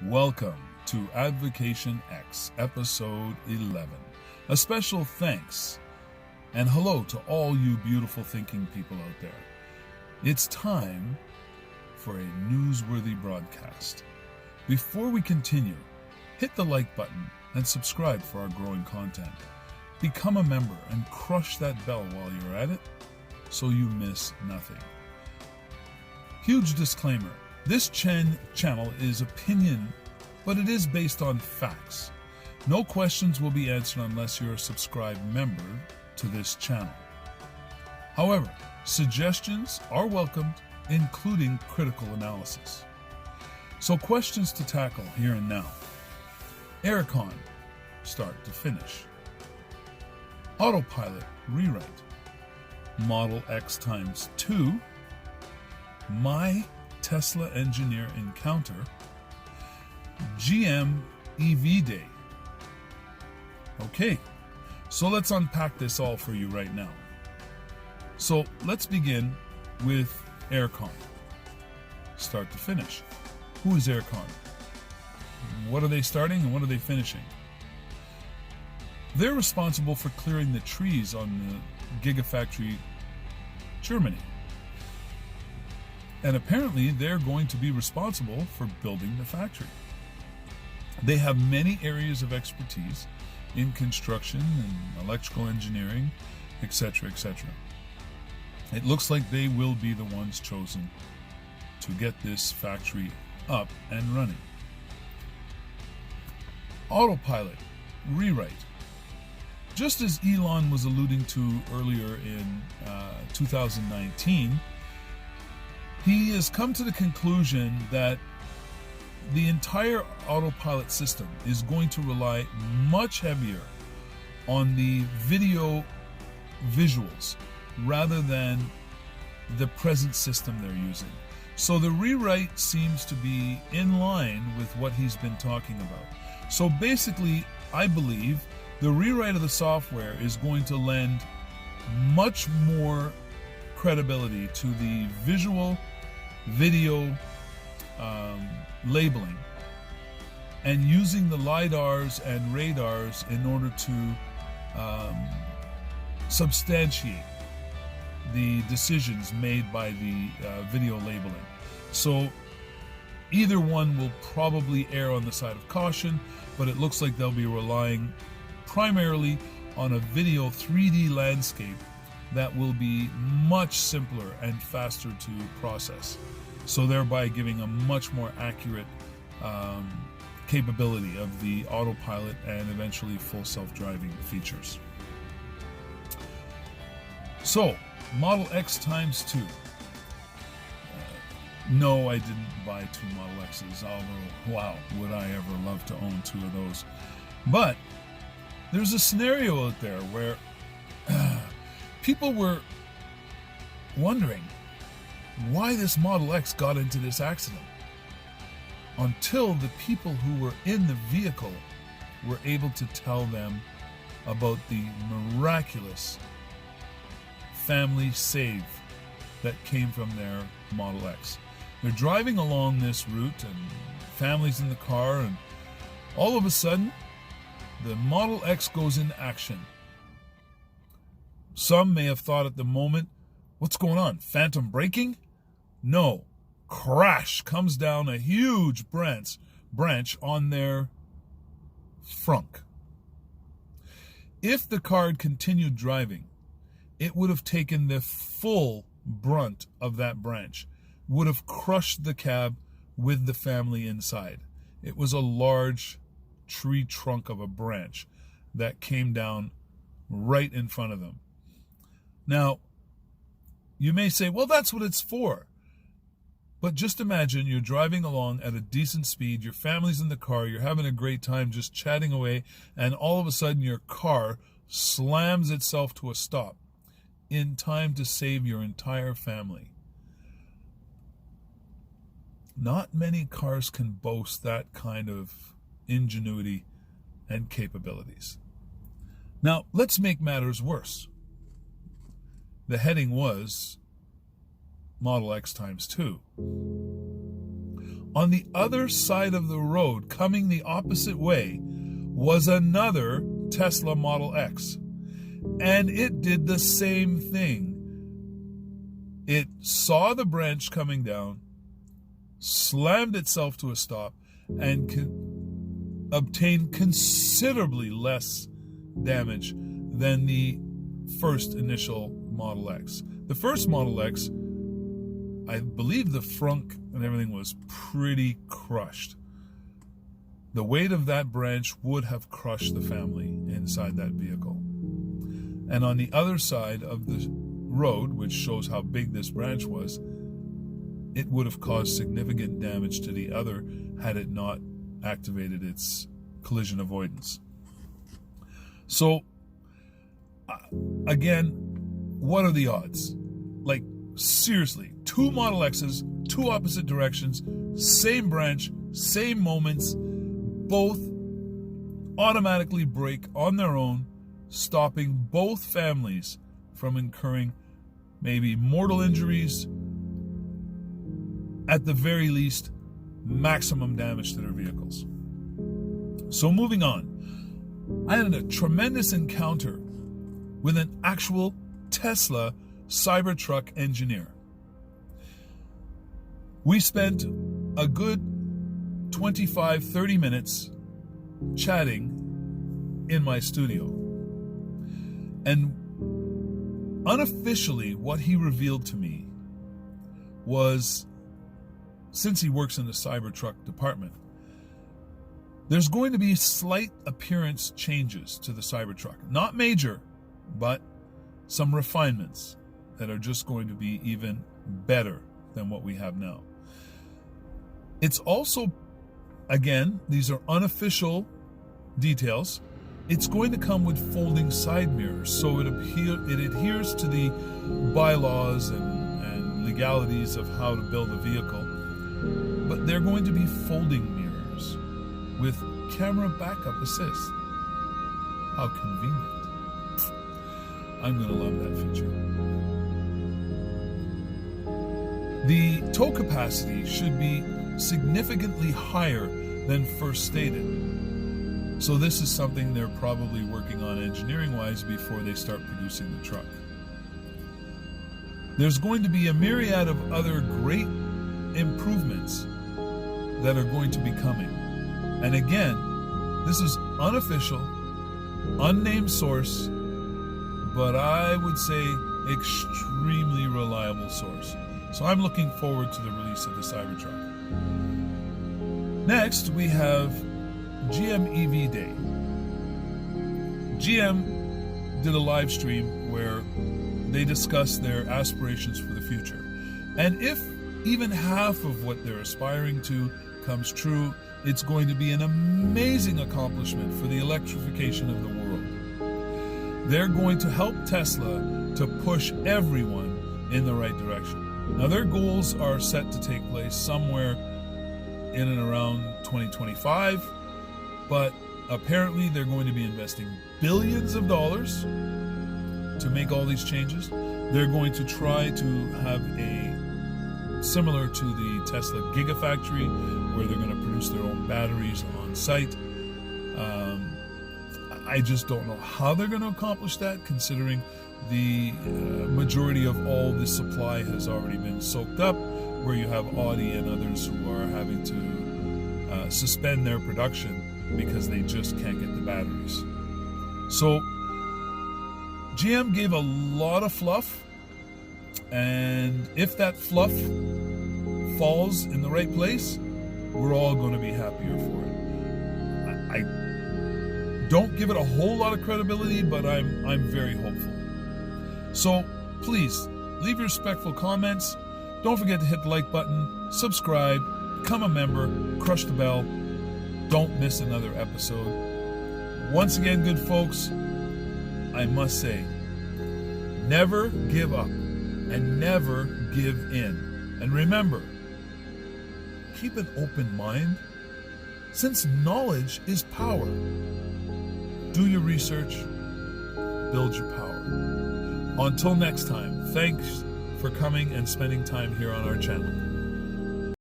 Welcome to Advocation X, episode 11. A special thanks and hello to all you beautiful thinking people out there. It's time for a newsworthy broadcast. Before we continue, hit the like button and subscribe for our growing content. Become a member and crush that bell while you're at it so you miss nothing. Huge disclaimer. This channel is opinion, but it is based on facts. No questions will be answered unless you're a subscribed member to this channel. However, suggestions are welcomed, including critical analysis. So questions to tackle here and now. Aircon, start to finish. Autopilot, rewrite. Model X times 2. My Tesla engineer encounter. GM EV day. Okay, so let's unpack this all for you right now. So let's begin with Aircon. Start to finish. Who is Aircon? What are they starting and what are they finishing? They're responsible for clearing the trees on the Gigafactory Germany. And apparently they're going to be responsible for building the factory. They have many areas of expertise in construction and electrical engineering, etc., etc. It looks like they will be the ones chosen to get this factory up and running. Autopilot, rewrite. Just as Elon was alluding to earlier in 2019, he has come to the conclusion that the entire autopilot system is going to rely much heavier on the video visuals rather than the present system they're using. So the rewrite seems to be in line with what he's been talking about. So basically, I believe the rewrite of the software is going to lend much more credibility to the visual video labeling and using the LiDARs and radars in order to substantiate the decisions made by the video labeling. So either one will probably err on the side of caution, but it looks like they'll be relying primarily on a video 3D landscape that will be much simpler and faster to process, so thereby giving a much more accurate capability of the autopilot and eventually full self-driving features. So, Model X times 2. No, I didn't buy 2 Model X's, although, wow, would I ever love to own 2 of those. But there's a scenario out there where people were wondering why this Model X got into this accident, until the people who were in the vehicle were able to tell them about the miraculous family save that came from their Model X. They're driving along this route and families in the car, and all of a sudden the Model X goes into action. Some may have thought at the moment, what's going on? Phantom braking? No. Crash comes down a huge branch on their frunk. If the car had continued driving, it would have taken the full brunt of that branch, would have crushed the cab with the family inside. It was a large tree trunk of a branch that came down right in front of them. Now, you may say, well, that's what it's for. But just imagine you're driving along at a decent speed, your family's in the car, you're having a great time just chatting away, and all of a sudden your car slams itself to a stop in time to save your entire family. Not many cars can boast that kind of ingenuity and capabilities. Now, let's make matters worse. The heading was Model X times 2. On the other side of the road, coming the opposite way, was another Tesla Model X. And it did the same thing. It saw the branch coming down, slammed itself to a stop, and obtained considerably less damage than the first initial Model X. The first Model X, I believe the frunk and everything was pretty crushed. The weight of that branch would have crushed the family inside that vehicle. And on the other side of the road, which shows how big this branch was, it would have caused significant damage to the other had it not activated its collision avoidance. So, again, what are the odds? Like, seriously, two Model X's, two opposite directions, same branch, same moments, both automatically brake on their own, stopping both families from incurring maybe mortal injuries, at the very least, maximum damage to their vehicles. So moving on, I had a tremendous encounter with an actual Tesla Cybertruck engineer. We spent a good 25-30 minutes chatting in my studio. And unofficially, what he revealed to me was, since he works in the Cybertruck department, there's going to be slight appearance changes to the Cybertruck. Not major, but some refinements that are just going to be even better than what we have now. It's also, again, these are unofficial details, it's going to come with folding side mirrors, so it adheres to the bylaws and legalities of how to build a vehicle, but they're going to be folding mirrors with camera backup assist. How convenient. I'm going to love that feature. The tow capacity should be significantly higher than first stated. So this is something they're probably working on engineering-wise before they start producing the truck. There's going to be a myriad of other great improvements that are going to be coming. And again, this is unofficial, unnamed source, but I would say extremely reliable source. So I'm looking forward to the release of the Cybertruck. Next, we have GM EV Day. GM did a live stream where they discussed their aspirations for the future. And if even half of what they're aspiring to comes true, it's going to be an amazing accomplishment for the electrification of the world. They're going to help Tesla to push everyone in the right direction. Now, their goals are set to take place somewhere in and around 2025, but apparently they're going to be investing billions of dollars to make all these changes. They're going to try to have a similar to the Tesla Gigafactory, where they're going to produce their own batteries on site. I just don't know how they're going to accomplish that, considering the majority of all the supply has already been soaked up, where you have Audi and others who are having to suspend their production because they just can't get the batteries. So GM gave a lot of fluff, and if that fluff falls in the right place, we're all going to be happier for it. I don't give it a whole lot of credibility, but I'm very hopeful. So please leave your respectful comments. Don't forget to hit the like button, subscribe, become a member, crush the bell. Don't miss another episode. Once again, good folks, I must say, never give up and never give in. And remember, keep an open mind, since knowledge is power. Do your research, build your power. Until next time, thanks for coming and spending time here on our channel.